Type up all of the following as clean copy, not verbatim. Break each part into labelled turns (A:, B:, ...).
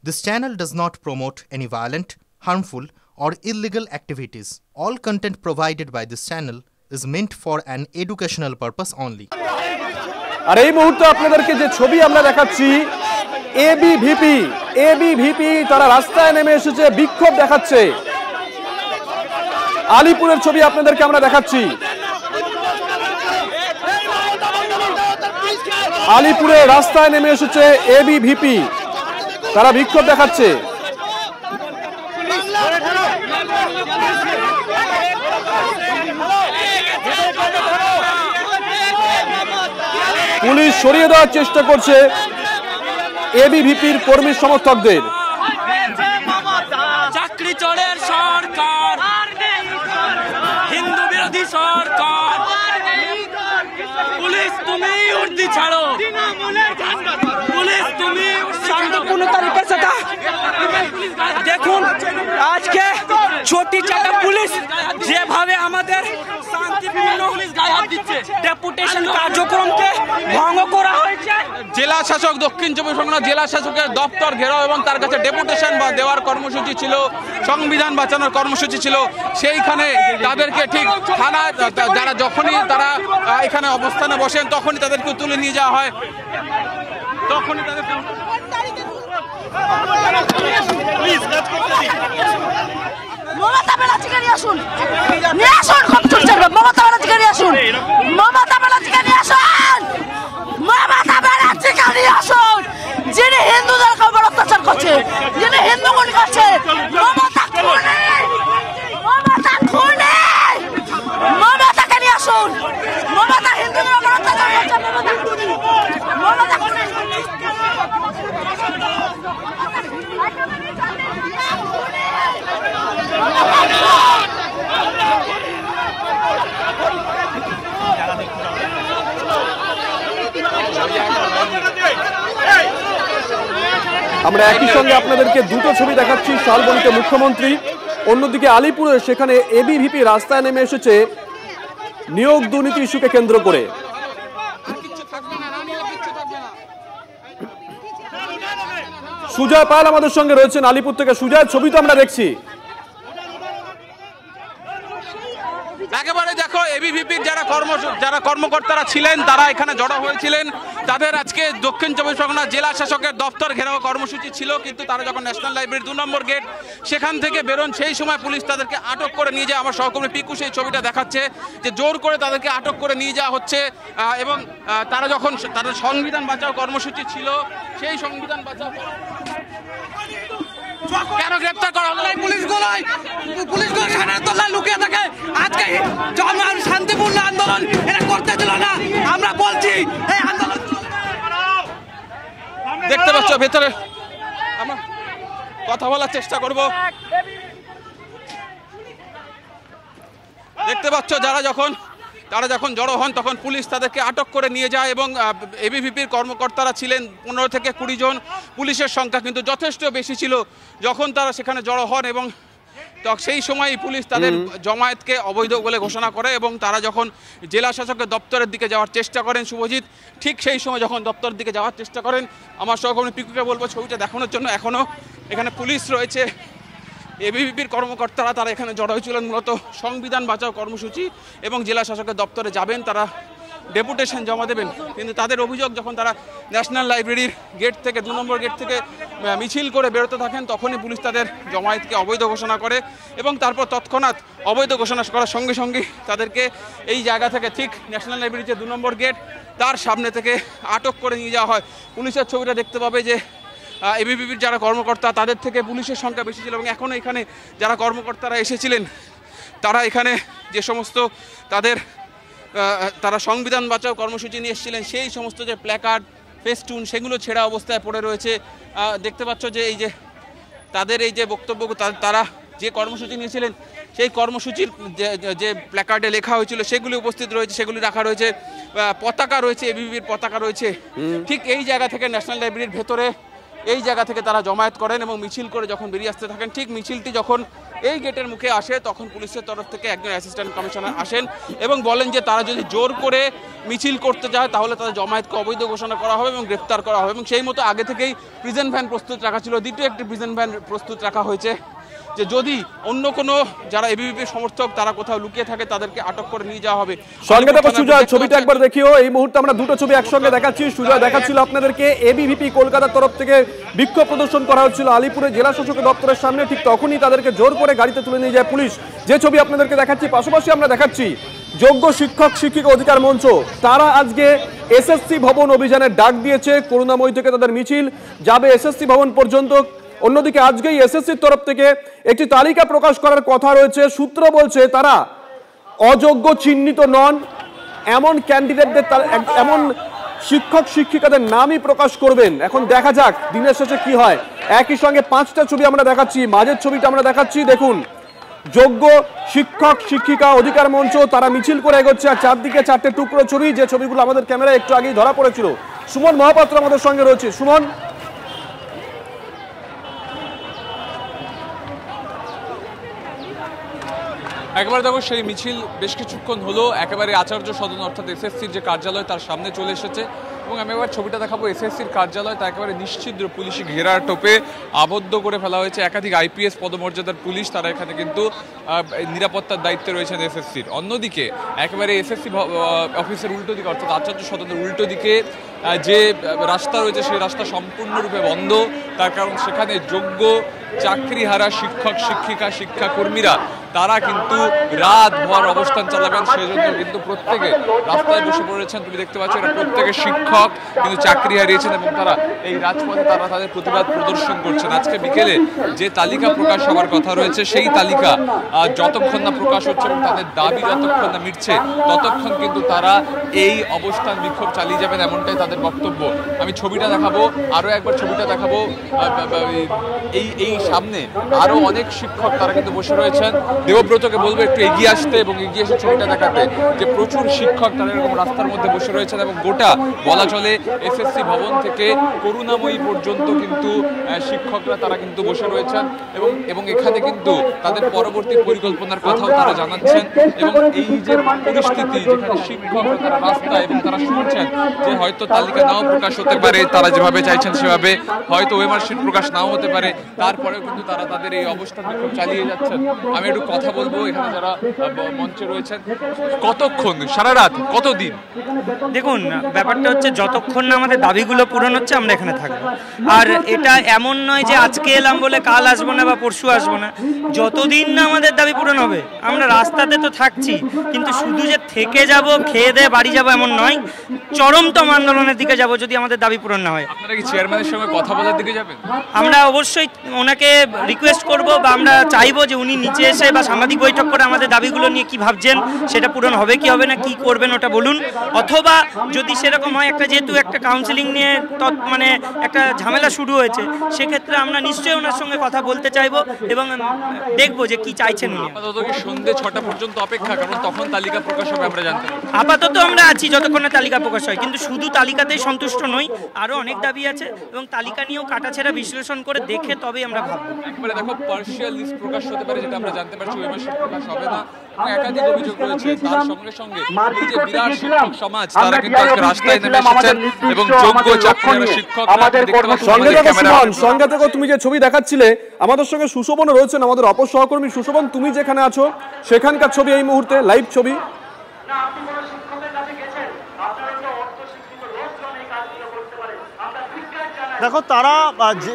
A: This channel does not promote any violent, harmful, or illegal activities. All content provided by this channel is meant for an educational purpose only.
B: আর এই মুহূর্তে আপনাদেরকে যে ছবি আমরা দেখাচ্ছি ABVP তারা রাস্তায় নেমে এসেছে, বিক্ষোভ দেখাচ্ছে। আলিপুরের ছবি আপনাদেরকে আমরা দেখাচ্ছি। আলিপুরে রাস্তায় নেমে এসেছে এবিভিপি, তারা বিক্ষোভ দেখাচ্ছে। পুলিশ সরিয়ে দেওয়ার চেষ্টা করছে এবিভিপির কর্মী সমর্থকদের।
C: চাকরি চোরের সরকার, হিন্দু বিরোধী সরকার, পুলিশ তুমি উর্দি ছাড়ো, পুলিশ তুমি শান্তপূর্ণ তরিকে से দেখুন আজকে ছোটি চাটা পুলিশ যেভাবে আমাদের শান্তিপূর্ণ ডেপুটেশন কার্যক্রমকে ভঙ্গ করা হয়েছে।
D: জেলা শাসক দক্ষিণ চব্বিশ পরগনা জেলা শাসকের দপ্তর ঘেরাও এবং তার কাছে ডেপুটেশন বা দেওয়ার কর্মসূচি ছিল, সংবিধান বাঁচানোর কর্মসূচি ছিল। সেইখানে তাদেরকে ঠিক থানা যারা যখনই তারা এখানে অবস্থানে বসেন তখনই তাদেরকে তুলে নিয়ে যাওয়া হয়, তখনই তাদেরকে
E: মমতা ব্যানার্জিকে নিয়ে আসুন, নিয়ে আসুন, খুব চলবে। মমতা ব্যানার্জিকে নিয়ে আসুন, মমতা ব্যানার্জিকে নিয়ে আসুন, মমতা ব্যানার্জিকে নিয়ে আসুন, যিনি হিন্দুদেরকে উপর অত্যাচার করছে, যিনি হিন্দু খুনি করছে। মমতা খুনি, মমতা খুনি, মমতাকে নিয়ে আসুন। মমতা হিন্দুদের উপর অত্যাচার করছে, মমতা খুনি, মমতা খুনি।
B: আমরা একই সঙ্গে আপনাদেরকে দুটো ছবি দেখাচ্ছি। শালবনীতে মুখ্যমন্ত্রী, অন্যদিকে আলিপুরে সেখানে এবিভিপি রাস্তায় নেমে এসেছে নিয়োগ দুর্নীতি ইস্যুকে কেন্দ্র করে। সুজয় পাল আমাদের সঙ্গে রয়েছেন আলিপুর থেকে। সুজয়, ছবি তো আমরা দেখছি।
D: একেবারে দেখো এবিভিপির যারা কর্মকর্তারা ছিলেন তারা এখানে জড়ো হয়েছিলেন। তাদের আজকে দক্ষিণ চব্বিশ পরগনা জেলা শাসকের দপ্তর ঘেরাও কর্মসূচি ছিল, কিন্তু তারা যখন ন্যাশনাল লাইব্রেরি 2 নম্বর গেট সেখান থেকে বেরোন সেই সময় পুলিশ তাদেরকে আটক করে নিয়ে যায়। আমার সহকর্মী পিকু সেই ছবিটা দেখাচ্ছে যে জোর করে তাদেরকে আটক করে নিয়ে যাওয়া হচ্ছে এবং তারা যখন তাদের সংবিধান বাঁচাও কর্মসূচি ছিল সেই সংবিধান বাঁচাও কেন গ্রেপ্তার করা হলো?
C: পুলিশগুলো সাধারণ তলায় লুকিয়ে থাকে। আজকে শান্তিপূর্ণ আন্দোলন এরা করতে দিল না। আমরা বলছি এই আন্দোলন
D: দেখতে পাচ্ছ, ভেতরে আমরা কথা বলার চেষ্টা করব। দেখতে পাচ্ছ তারা যখন জড়ো হন তখন পুলিশ তাদেরকে আটক করে নিয়ে যায় এবং এবিভিপির কর্মকর্তারা ছিলেন 15 থেকে 20 জন। পুলিশের সংখ্যা কিন্তু যথেষ্ট বেশি ছিল যখন তারা সেখানে জড়ো হন এবং সেই সময় পুলিশ তাদের জমায়েতকে অবৈধ বলে ঘোষণা করে এবং তারা যখন জেলা শাসকের দপ্তরের দিকে যাওয়ার চেষ্টা করেন শুভজিৎ, ঠিক সেই সময় যখন দপ্তরের দিকে যাওয়ার চেষ্টা করেন, আমার সহকর্মী পিকুকে বলবো ছবিটা দেখানোর জন্য। এখনও এখানে পুলিশ রয়েছে, এবিভিপির কর্মকর্তারা তারা এখানে জড়ো হয়েছিলেন মূলত সংবিধান বাঁচাও কর্মসূচি এবং জেলা শাসকের দপ্তরে যাবেন, তারা ডেপুটেশন জমা দেবেন। কিন্তু তাদের অভিযোগ যখন তারা ন্যাশনাল লাইব্রেরির গেট থেকে 2 নম্বর গেট থেকে মিছিল করে বেরোতে থাকেন তখনই পুলিশ তাদের জমায়েতকে অবৈধ ঘোষণা করে এবং তারপর তৎক্ষণাৎ অবৈধ ঘোষণা করার সঙ্গে সঙ্গে তাদেরকে এই জায়গা থেকে ঠিক ন্যাশনাল লাইব্রেরির যে 2 নম্বর গেট তার সামনে থেকে আটক করে নিয়ে যাওয়া হয়। পুলিশের ছবিটা দেখতে পাবে যে এবিভিপির যারা কর্মকর্তা তাদের থেকে পুলিশের সংখ্যা বেশি ছিল এবং এখনও এখানে যারা কর্মকর্তারা এসেছিলেন তারা এখানে যে সমস্ত তারা সংবিধান বাঁচাও কর্মসূচি নিয়ে এসেছিলেন সেই সমস্ত যে প্ল্যাকার্ড, ফেস্টুন সেগুলো ছেঁড়া অবস্থায় পড়ে রয়েছে। দেখতে পাচ্ছ যে এই যে তাদের এই যে বক্তব্য, তারা যে কর্মসূচি নিয়েছিলেন সেই কর্মসূচির যে প্ল্যাকার্ডে লেখা হয়েছিল সেগুলি উপস্থিত রয়েছে, সেগুলি রাখা রয়েছে। পতাকা রয়েছে, এবিভিপির পতাকা রয়েছে। ঠিক এই জায়গা থেকে ন্যাশনাল লাইব্রেরির ভেতরে এই জায়গা থেকে তারা জমায়েত করেন এবং মিছিল করে যখন বেরিয়ে আসতে থাকেন, ঠিক মিছিলটি যখন এই গেটের মুখে আসে তখন পুলিশের তরফ থেকে একজন অ্যাসিস্ট্যান্ট কমিশনার আসেন এবং বলেন যে তারা যদি জোর করে মিছিল করতে যায় তাহলে তাদের জমায়েতকে অবৈধ ঘোষণা করা হবে এবং গ্রেফতার করা হবে। এবং সেই মতো আগে থেকেই প্রিজন ভ্যান প্রস্তুত রাখা ছিল। দ্বিতীয় একটি প্রিজন ভ্যান প্রস্তুত রাখা হয়েছে যে যদি অন্য কোনো যারা এবিভিপি সমর্থক তারা কোথাও লুকিয়ে থাকে তাদেরকে আটক করে নিয়ে যাওয়া হবে।
B: সঙ্গে দেখো সুজয়, ছবিটা একবার দেখিও। এই মুহূর্তে আমরা দুটো ছবি একসঙ্গে দেখাচ্ছি। সুজয় দেখাচ্ছিল আপনাদেরকে এবিভিপি কলকাতার তরফ থেকে বিক্ষোভ প্রদর্শন করা হচ্ছিল আলিপুরে জেলা শাসকের দপ্তরের সামনে। ঠিক তখনই তাদেরকে জোর করে গাড়িতে তুলে নিয়ে যায় পুলিশ। যে ছবি আপনাদেরকে দেখাচ্ছি, পাশাপাশি আমরা দেখাচ্ছি যোগ্য শিক্ষক শিক্ষিকা অধিকার মঞ্চ, তারা আজকে এসএসসি ভবন অভিযানের ডাক দিয়েছে। করুণাময়ী থেকে তাদের মিছিল যাবে এসএসসি ভবন পর্যন্ত। অন্যদিকে আজকেই এসএসসির তরফ থেকে একটি তালিকা প্রকাশ করার কথা রয়েছে। সূত্র বলছে তারা অযোগ্য চিহ্নিত নন এমন ক্যান্ডিডেটদের, এমন শিক্ষক শিক্ষিকাদের নামই প্রকাশ করবেন। এখন দেখা যাক দিনের শেষে কি হয়। একই সঙ্গে 5টা ছবি আমরা দেখাচ্ছি। মাঝের ছবিটা আমরা দেখাচ্ছি, দেখুন যোগ্য শিক্ষক শিক্ষিকা অধিকার মঞ্চ, তারা মিছিল করে এগোচ্ছে। আর চারদিকে 4টে টুকরো ছবি, যে ছবিগুলো আমাদের ক্যামেরায় একটু আগেই ধরা পড়েছিল। সুমন মহাপাত্র আমাদের সঙ্গে রয়েছে। সুমন,
F: একেবারে দেখো সেই মিছিল বেশ কিছুক্ষণ হলো একেবারে আচার্য সদন অর্থাৎ এসএসসির যে কার্যালয় তার সামনে চলে এসেছে এবং আমি একবার ছবিটা দেখাবো। এসএসসির কার্যালয় তা একেবারে নিশ্চিদ্র পুলিশি ঘেরার টোপে আবদ্ধ করে ফেলা হয়েছে। একাধিক আইপিএস পদমর্যাদার পুলিশ তারা এখানে কিন্তু নিরাপত্তার দায়িত্বে রয়েছেন এসএসসির। অন্যদিকে একেবারে এসএসসি অফিসের উল্টো দিকে অর্থাৎ আচার্য সদনের উল্টো দিকে যে রাস্তা রয়েছে সেই রাস্তা সম্পূর্ণরূপে বন্ধ। তার কারণ সেখানে যোগ্য চাকরিহারা শিক্ষক শিক্ষিকা শিক্ষাকর্মীরা তারা কিন্তু রাতভর অবস্থান চালাবেন, সেই জন্য কিন্তু প্রত্যেকে রাস্তায় বসে পড়েছেন। তুমি দেখতে পাচ্ছ এরা প্রত্যেকে শিক্ষক কিন্তু চাকরি হারিয়েছেন এবং তারা এই রাজপথে তারা তাদের প্রতিবাদ প্রদর্শন করছেন। আজকে বিকেলে যে তালিকা প্রকাশ হওয়ার কথা রয়েছে সেই তালিকা যতক্ষণ না প্রকাশ হচ্ছে এবং তাদের দাবি যতক্ষণ না মিটছে ততক্ষণ কিন্তু তারা এই অবস্থান বিক্ষোভ চালিয়ে যাবেন, এমনটাই তাদের বক্তব্য। আমি ছবিটা দেখাবো, আরো একবার ছবিটা দেখাবো। এই সামনে আরো অনেক শিক্ষক তারা কিন্তু বসে রয়েছেন। দেবব্রতকে বলবো একটু এগিয়ে আসতে এবং এগিয়ে এসে ছবিটা দেখাতে যে প্রচুর শিক্ষক তারা এরকম রাস্তার মধ্যে বসে রয়েছেন এবং গোটা বলা চলে এসএসসি ভবন থেকে করুণাময়ী পর্যন্ত কিন্তু শিক্ষকরা তারা কিন্তু বসে রয়েছেন এবং এখানে কিন্তু তাদের পরবর্তী পরিকল্পনার কথাও তারা জানাচ্ছেন। এবং এই যে পরিস্থিতি যেখানে শিক্ষকরা তারা রাস্তায় এবং তারা শুনছেন যে হয়তো তালিকা নাও প্রকাশ হতে পারে, তারা যেভাবে চাইছেন সেভাবে হয়তো ওএমআর শিট প্রকাশ নাও হতে পারে, তারপরেও কিন্তু তারা তাদের এই অবস্থান বিক্ষোভ চালিয়ে যাচ্ছেন। আমি একটু কথা বলবো এখানে যারা মঞ্চে রয়েছেন। কতক্ষণ, সারা রাত, কতদিন?
G: দেখুন, ব্যাপারটা হচ্ছে যতক্ষণ না আমাদের দাবিগুলো পূরণ হচ্ছে আমরা এখানে থাকবো। আর এটা এমন নয় যে আজকে এলাম বলে কাল আসবো না বা পরশু আসবো না। যতদিন না আমাদের দাবি পূরণ হবে আমরা রাস্তাতে তো থাকছি, কিন্তু শুধু যে থেকে যাব খেয়ে দিয়ে বাড়ি যাব এমন নয়, চরমতম আন্দোলনের দিকে যাব যদি আমাদের দাবি পূরণ না হয়।
F: আপনারা কি চেয়ারম্যানের সঙ্গে কথা বলার দিকে যাবেন?
G: আমরা অবশ্যই ওনাকে রিকোয়েস্ট করব বা আমরা চাইবো যে উনি নিচে এসে বা সাংবাদিক বৈঠক করে আমাদের দাবিগুলো নিয়ে কি ভাবছেন, সেটা পূরণ হবে কি হবে না, কি করবেন ওটা বলুন। অথবা যদি সেরকম হয় যেহেতু একটা কাউন্সিলিং নিয়ে মানে একটা ঝামেলা শুরু হয়েছে, সেক্ষেত্রে আমরা নিশ্চয়ই ওনার সঙ্গে কথা বলতে চাইবো এবং দেখবো যে কি চাইছেন উনি।
F: আপাতত কি সন্ধ্যে 6টা পর্যন্ত অপেক্ষা, কারণ তখন তালিকা প্রকাশ হবে আমরা জানতে পারি।
G: আপাতত আমরা আছি যতক্ষণ না তালিকা প্রকাশ হয়, কিন্তু শুধু তালিকাতেই সন্তুষ্ট নই, আরও অনেক দাবি আছে এবং তালিকা নিয়েও কাটাছেড়া বিশ্লেষণ করে দেখে তবেই আমরা ভাববো।
F: একবারে দেখো পার্শিয়াল লিস্ট প্রকাশ হতে পারে, যেটা আমরা জানতে পারছি ওএমআর শিট প্রকাশ হবে না। একাধিক অভিযোগ রয়েছে, তার সঙ্গে সঙ্গে এই যে বিরাট শিক্ষক সমাজ তারা কিন্তু আজকে রাস্তায় নেমে এসেছেন এবং যোগ্য চাকরিহারা শিক্ষকরা দেখতে পাচ্ছেন।
B: সঙ্গে থেকে তুমি যে ছবি দেখাচ্ছিলে আমাদের সঙ্গে সুশোভন রয়েছেন, আমাদের অপর সহকর্মী। সুশোভন, তুমি যেখানে আছো সেখানকার ছবি এই মুহূর্তে লাইভ ছবি।
H: দেখো, তারা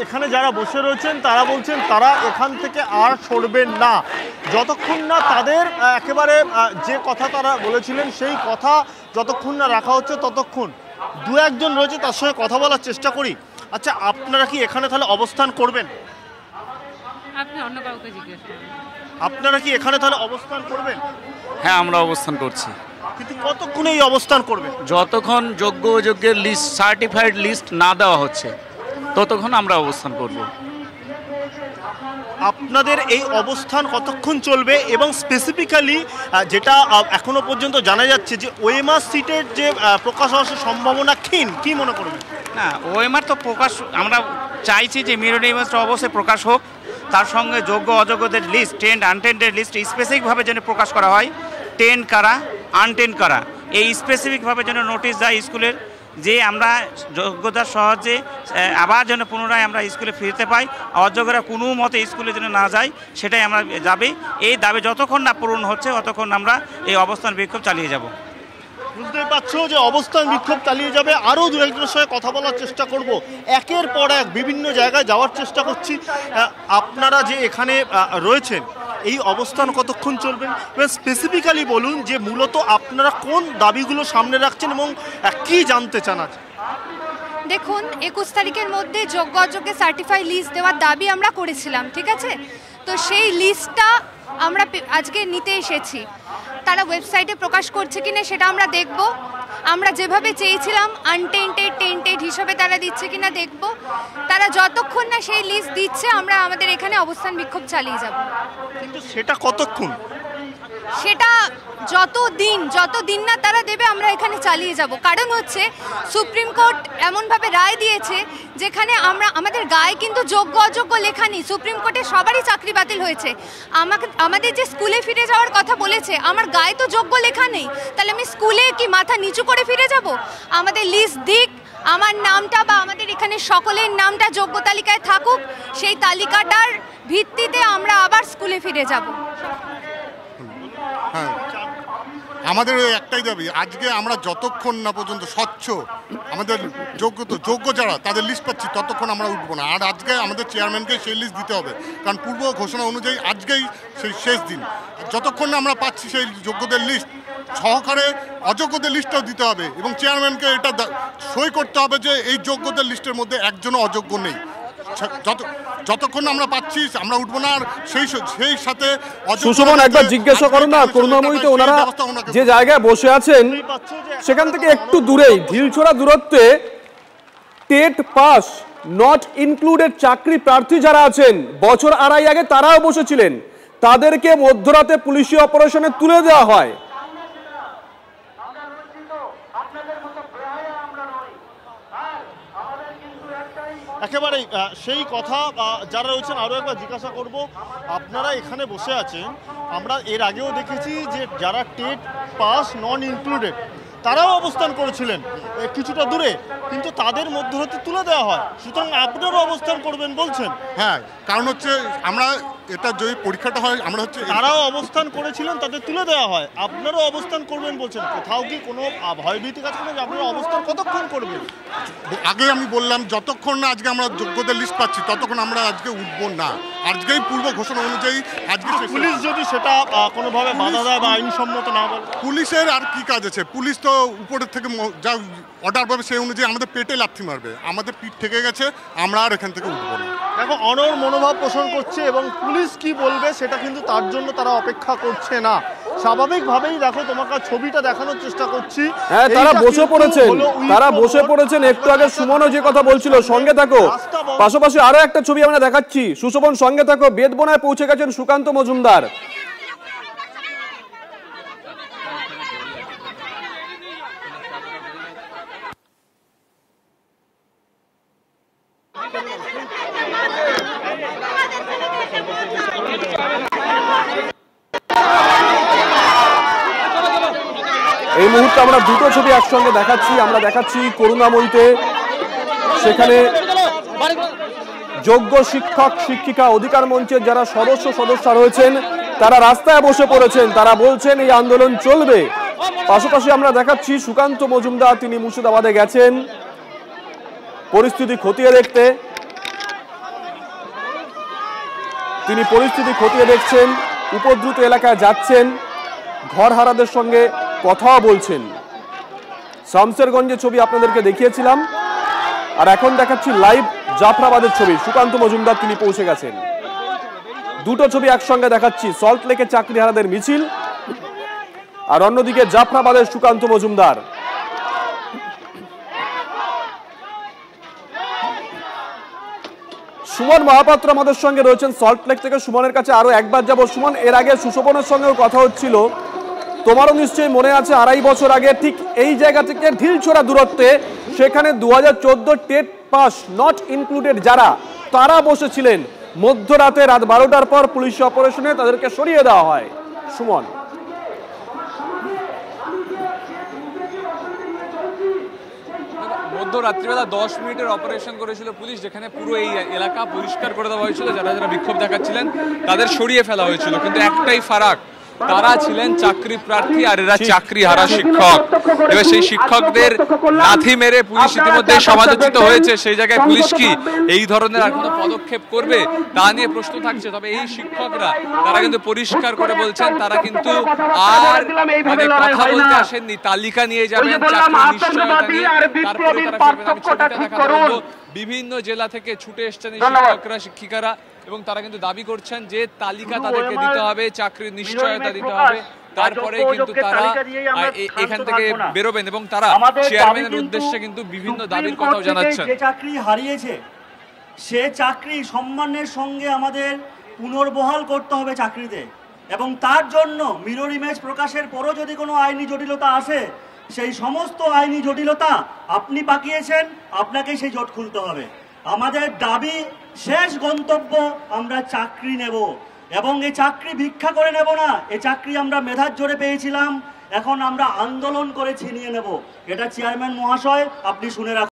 H: এখানে যারা বসে রয়েছেন তারা বলছেন তারা এখান থেকে আর সরবেন না যতক্ষণ না তাদের একেবারে যে কথা তারা বলেছিলেন সেই কথা যতক্ষণ না রাখা হচ্ছে ততক্ষণ। দু একজন রয়েছে, তার সঙ্গে কথা বলার চেষ্টা করি। আচ্ছা, আপনারা কি এখানে তাহলে অবস্থান করবেন?
I: আপনি অন্য কাউকে জিজ্ঞেস করুন।
H: আপনারা কি এখানে তাহলে অবস্থান করবেন?
J: হ্যাঁ, আমরা অবস্থান করছি।
H: কিন্তু কতক্ষণ এই অবস্থান করবেন?
J: যতক্ষণ যোগ্য অযোগ্যের লিস্ট, সার্টিফাইড লিস্ট না দেওয়া হচ্ছে ততক্ষণ আমরা অবস্থান করব।
H: আপনাদের এই অবস্থান কতক্ষণ চলবে এবং স্পেসিফিক্যালি যেটা এখনো পর্যন্ত জানা যাচ্ছে যে ওএমআর সিটের যে প্রকাশ হওয়ার সম্ভাবনা ক্ষীণ, কি মনে করবেন?
J: না, ওএমআর তো প্রকাশ আমরা
K: চাইছি যে মেরিট ইমেজটা অবশ্যই প্রকাশ হোক, তার সঙ্গে যোগ্য অযোগ্যদের লিস্ট, টেন্ড আনটেন্ডের লিস্ট স্পেসিফিকভাবে যেন প্রকাশ করা হয়, টেন্ড কারা আনটেন্ড কারা এই স্পেসিফিকভাবে যেন নোটিশ দেয় স্কুলের, যে আমরা যোগ্যতার সহজে আবার যেন পুনরায় আমরা স্কুলে ফিরতে পাই, অযোগ্যরা কোনো মতে স্কুলে যেন না যায় সেটাই আমরা দাবি। এই দাবি যতক্ষণ না পূরণ হচ্ছে ততক্ষণ আমরা এই অবস্থান বিক্ষোভ চালিয়ে যাব।
H: বুঝতেই পারছো যে অবস্থান বিক্ষোভ চালিয়ে যাবে। আরও দু একজনের সঙ্গে কথা বলার চেষ্টা করব, একের পর এক বিভিন্ন জায়গায় যাওয়ার চেষ্টা করছি। আপনারা যে এখানে রয়েছেন এই অবস্থান কতক্ষণ চলবেন, স্পেসিফিক্যালি বলুন যে মূলত আপনারা কোন দাবিগুলো সামনে রাখছেন এবং কি জানতে চান?
L: দেখুন, 21 তারিখের মধ্যে যোগ্য অযোগ্যের সার্টিফাই লিস্ট দেওয়ার দাবি আমরা করেছিলাম, ঠিক আছে? তো সেই লিস্টটা আমরা আজকে নিতে এসেছি। তারা ওয়েবসাইটে প্রকাশ করছে কিনা সেটা আমরা দেখব। আমরা যেভাবে চেয়েছিলাম আনটেন্টেড টেন্টেড হিসাবে তারা দিচ্ছে কিনা দেখব। তারা যতক্ষণ না সেই লিস্ট দিচ্ছে আমরা আমাদের এখানে অবস্থান বিক্ষোভ চালিয়ে যাব।
H: কিন্তু সেটা কতক্ষণ?
L: সেটা যতদিন না তারা দেবে আমরা এখানে চালিয়ে যাব। কারণ হচ্ছে সুপ্রিম কোর্ট এমনভাবে রায় দিয়েছে যেখানে আমাদের গায়ে কিন্তু যোগ্য অযোগ্য লেখা নেই। সুপ্রিম কোর্টে সবারই চাকরি বাতিল হয়েছে। আমাদের যে স্কুলে ফিরে যাওয়ার কথা বলেছে, আমার গায়ে তো যোগ্য লেখা নেই, তাহলে আমি স্কুলে কি মাথা নিচু করে ফিরে যাব? আমাদের লিস্ট দিক, আমার নামটা বা আমাদের এখানে সকলের নামটা যোগ্য তালিকায় থাকুক, সেই তালিকাটার ভিত্তিতে আমরা আবার স্কুলে ফিরে যাব।
M: হ্যাঁ, আমাদের একটাই দাবি, আজকে আমরা যতক্ষণ না পর্যন্ত স্বচ্ছ আমাদের যোগ্য যারা তাদের লিস্ট পাচ্ছি ততক্ষণ আমরা উঠবো না। আর আজকে আমাদের চেয়ারম্যানকে সেই লিস্ট দিতে হবে, কারণ পূর্ব ঘোষণা অনুযায়ী আজকেই সেই শেষ দিন। যতক্ষণ না আমরা পাচ্ছি সেই যোগ্যদের লিস্ট সহকারে অযোগ্যদের লিস্টটাও দিতে হবে এবং চেয়ারম্যানকে এটা সই করতে হবে যে এই যোগ্যদের লিস্টের মধ্যে একজনও অযোগ্য নেই। যতক্ষণ আমরা পাচ্ছি আমরা উঠবো না। আর সেই সাথে
B: সুশোভন একবার জিজ্ঞাসা করুন না, করুণাময়ীতে ওনারা যে জায়গায় বসে আছেন সেখান থেকে একটু দূরেই ঢিলছোড়া দূরত্বে টেট পাস নট ইনক্লুডেড চাকরি প্রার্থী যারা আছেন বছর আড়াই আগে তারাও বসেছিলেন, তাদেরকে মধ্যরাতে পুলিশি অপারেশনে তুলে দেওয়া হয়।
H: একেবারেই সেই কথা যারা রয়েছেন আরও একবার জিজ্ঞাসা করব। আপনারা এখানে বসে আছেন, আমরা এর আগেও দেখেছি যে যারা টেট পাস নন ইনক্লুডেড তারাও অবস্থান করেছিলেন কিছুটা দূরে, কিন্তু তাদের মধ্যরাতে তুলে দেওয়া হয়। সুতরাং আপনারাও অবস্থান করবেন বলছেন?
M: হ্যাঁ, কারণ হচ্ছে আমরা এটা যদি পরীক্ষাটা হয় আমরা হচ্ছে
H: তারাও অবস্থান করেছিলেন, তাদের তুলে দেওয়া হয়, আপনারাও অবস্থান করবেন বলছেন। কোথাও কি কোনো ভয়ভীতি কাজ করে যে আপনারা অবস্থান কতক্ষণ করবেন?
M: আগে আমি বললাম যতক্ষণ না আজকে আমরা যোগ্যদের লিস্ট পাচ্ছি ততক্ষণ আমরা আজকে উঠবো না। আজকেই পূর্ব ঘোষণা অনুযায়ী আজকে
H: পুলিশ যদি সেটা কোনোভাবে বাধা দেয় বা আইনসম্মত না বলে,
M: পুলিশের আর কি কাজ আছে? পুলিশ তো উপরের থেকে যা অর্ডার পাবে সেই অনুযায়ী আমাদের পেটে লাথি মারবে। আমাদের পিঠ থেকে গেছে, আমরা আর এখান থেকে উঠবো না।
H: দেখো, অনড় মনোভাব পোষণ করছে এবং পুলিশ কি বলবে সেটা কিন্তু তার জন্য তারা অপেক্ষা করছে না। স্বাভাবিকভাবেই দেখো তোমাকে ছবিটা দেখানোর চেষ্টা করছি।
B: হ্যাঁ, তারা বসে পড়েছেন। একটু আগে সুমনও যে কথা বলছিল, সঙ্গে থাকো। পাশাপাশি আরো একটা ছবি আমরা দেখাচ্ছি, সুশোভন সঙ্গে থাকো। বেদবনায় পৌঁছে গেছেন সুকান্ত মজুমদার। এই মুহূর্তে আমরা দুটো ছবি একসঙ্গে দেখাচ্ছি। আমরা দেখাচ্ছি করুণাময়ীতে, সেখানে যোগ্য শিক্ষক শিক্ষিকা অধিকার মঞ্চের যারা সদস্যরা রয়েছেন তারা রাস্তায় বসে পড়েছেন, তারা বলছেন এই আন্দোলন চলবে। পাশাপাশি আমরা দেখাচ্ছি সুকান্ত মজুমদার, তিনি মুর্শিদাবাদে গেছেন পরিস্থিতি খতিয়ে দেখতে। তিনি পরিস্থিতি খতিয়ে দেখছেন, উপদ্রুত এলাকায় যাচ্ছেন, ঘরহারাদের সঙ্গে কথাও বলছেন। শামসেরগঞ্জের ছবি আপনাদেরকে দেখিয়েছিলাম, আর এখন দেখাচ্ছি লাইভ জাফরাবাদের ছবি। সুকান্ত মজুমদার তিনি পৌঁছে গেছেন। দুটো ছবি একসঙ্গে দেখাচ্ছি, সল্ট লেকে চাকরিহারাদের মিছিল আর অন্যদিকে জাফরাবাদের সুকান্ত মজুমদার। সুমন মহাপাত্র আমাদের সঙ্গে রয়েছেন সল্ট লেক থেকে। সুমনের কাছে আরো একবার যাব। সুমন, এর আগে সুশোভনের সঙ্গেও কথা হচ্ছিল, তোমারও নিশ্চয়ই মনে আছে 2.5 বছর আগে ঠিক এই জায়গা থেকে ঢিলছোড়া দূরত্বে সেখানে 2014 টেট পাস নট ইনক্লুডেড যারা তারা বসেছিলেন, মধ্যরাতে রাত 12টার পর পুলিশ অপারেশনে তাদেরকে সরিয়ে দেওয়া হয়। সুমন,
F: মধ্যরাত্রিবেলা 10 মিনিটের অপারেশন করেছিল পুলিশ, যেখানে পুরো এই এলাকা পরিষ্কার করে দেওয়া হয়েছিল। যারা যারা বিক্ষোভ দেখাচ্ছিলেন তাদের সরিয়ে ফেলা হয়েছিল, কিন্তু একটাই ফারাক, তারা ছিলেন চাকরি প্রার্থী আর এরা চাকরি হারা শিক্ষক। এবার সেই শিক্ষকদের লাথি মেরে পুলিশ ইতিমধ্যে সমালোচিত হয়েছে। সেই জায়গায় পুলিশ কি এই ধরনের আর কোনো পদক্ষেপ করবে তা নিয়ে প্রশ্ন থাকছে। তবে এই শিক্ষকরা তারা কিন্তু পরিষ্কার করে বলছেন তারা কিন্তু আর মানে কথা বলতে আসেননি, তালিকা নিয়ে যাবেন চাকরি নিশ্চয়তা নিয়ে, তারপরে তারা ফিরবেন। আমি ছবিটা দেখাতে বলবো, বিভিন্ন জেলা থেকে ছুটে এসছেন এই শিক্ষকরা শিক্ষিকারা এবং তারা কিন্তু দাবি করছেন যে তালিকা তাদেরকে দিতে হবে, চাকরির নিশ্চয়তা দিতে হবে, তারপরে কিন্তু তারা এখান থেকে বেরোবেন এবং তারা চেয়ারম্যানের উদ্দেশ্যে কিন্তু বিভিন্ন দাবির কথাও জানাচ্ছেন।
N: যে চাকরি হারিয়েছে সে চাকরি সম্মানের সঙ্গে আমাদের পুনর্বহাল করতে হবে চাকরিতে, এবং তার জন্য মিরর ইমেজ প্রকাশের পরও যদি কোনো আইনি জটিলতা আসে, সেই সমস্ত আইনি জটিলতা আপনি পাকিয়েছেন, আপনাকে সেই জট খুলতে হবে। আমাদের দাবি, শেষ গন্তব্য আমরা চাকরি নেব, এবং এই চাকরি ভিক্ষা করে নেব না। এই চাকরি আমরা মেধার জোরে পেয়েছিলাম, এখন আমরা আন্দোলন করে ছিনিয়ে নেব। এটা চেয়ারম্যান মহাশয় আপনি শুনে রাখুন।